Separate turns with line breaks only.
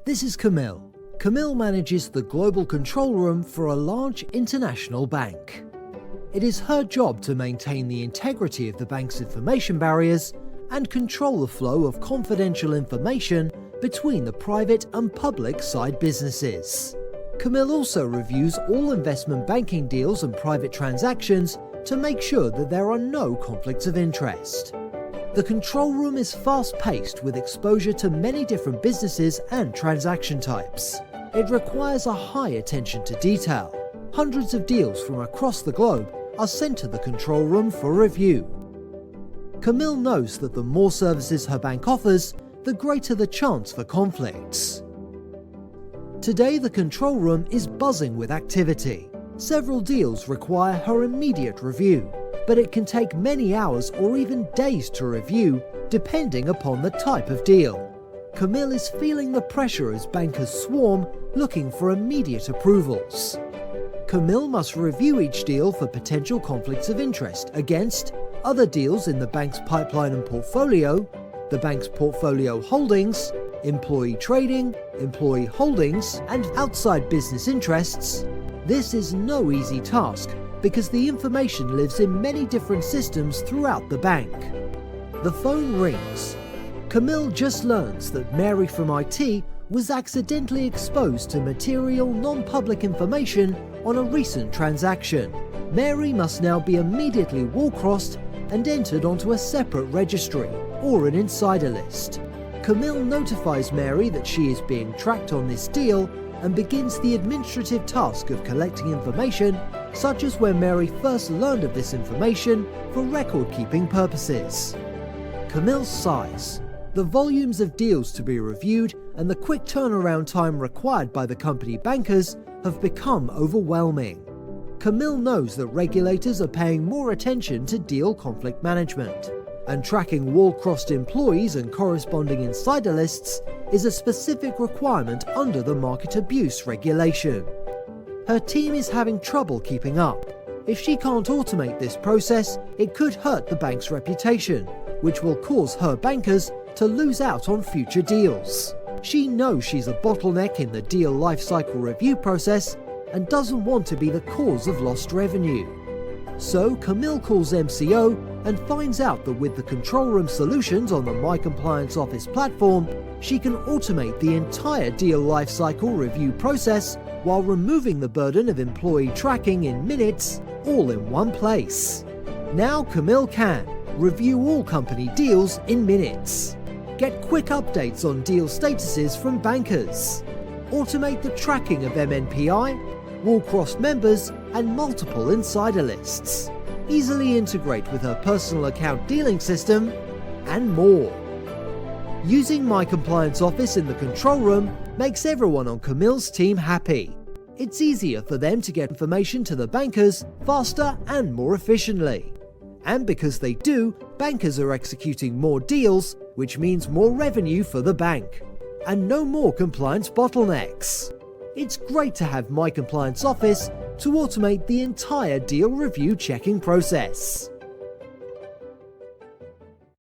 This is Camille. Camille manages the global control room for a large international bank. It is her job to maintain the integrity of the bank's information barriers and control the flow of confidential information between the private and public side businesses. Camille also reviews all investment banking deals and private transactions to make sure that there are no conflicts of interest. The control room is fast-paced with exposure to many different businesses and transaction types. It requires a high attention to detail. Hundreds of deals from across the globe are sent to the control room for review. Camille knows that the more services her bank offers, the greater the chance for conflicts. Today, the control room is buzzing with activity. Several deals require her immediate review, but it can take many hours or even days to review, depending upon the type of deal. Camille is feeling the pressure as bankers swarm, looking for immediate approvals. Camille must review each deal for potential conflicts of interest against other deals in the bank's pipeline and portfolio, the bank's portfolio holdings, employee trading, employee holdings, and outside business interests. This is no easy task because the information lives in many different systems throughout the bank. The phone rings. Camille just learns that Mary from IT was accidentally exposed to material non-public information on a recent transaction. Mary must now be immediately wall-crossed and entered onto a separate registry or an insider list. Camille notifies Mary that she is being tracked on this deal and begins the administrative task of collecting information, such as when Mary first learned of this information for record-keeping purposes. Camille sighs. The volumes of deals to be reviewed and the quick turnaround time required by the company bankers have become overwhelming. Camille knows that regulators are paying more attention to deal conflict management, and tracking wall-crossed employees and corresponding insider lists is a specific requirement under the market abuse regulation. Her team is having trouble keeping up. If she can't automate this process, it could hurt the bank's reputation, which will cause her bankers to lose out on future deals. She knows she's a bottleneck in the deal lifecycle review process and doesn't want to be the cause of lost revenue. So Camille calls MCO and finds out that with the control room solutions on the MyComplianceOffice platform, she can automate the entire deal lifecycle review process while removing the burden of employee tracking in minutes, all in one place. Now Camille can review all company deals in minutes, get quick updates on deal statuses from bankers, automate the tracking of MNPI, wall-crossed members, and multiple insider lists, easily integrate with her personal account dealing system, and more. Using MyComplianceOffice in the control room makes everyone on Camille's team happy. It's easier for them to get information to the bankers faster and more efficiently. And because they do, bankers are executing more deals, which means more revenue for the bank. And no more compliance bottlenecks. It's great to have MyComplianceOffice to automate the entire deal review checking process.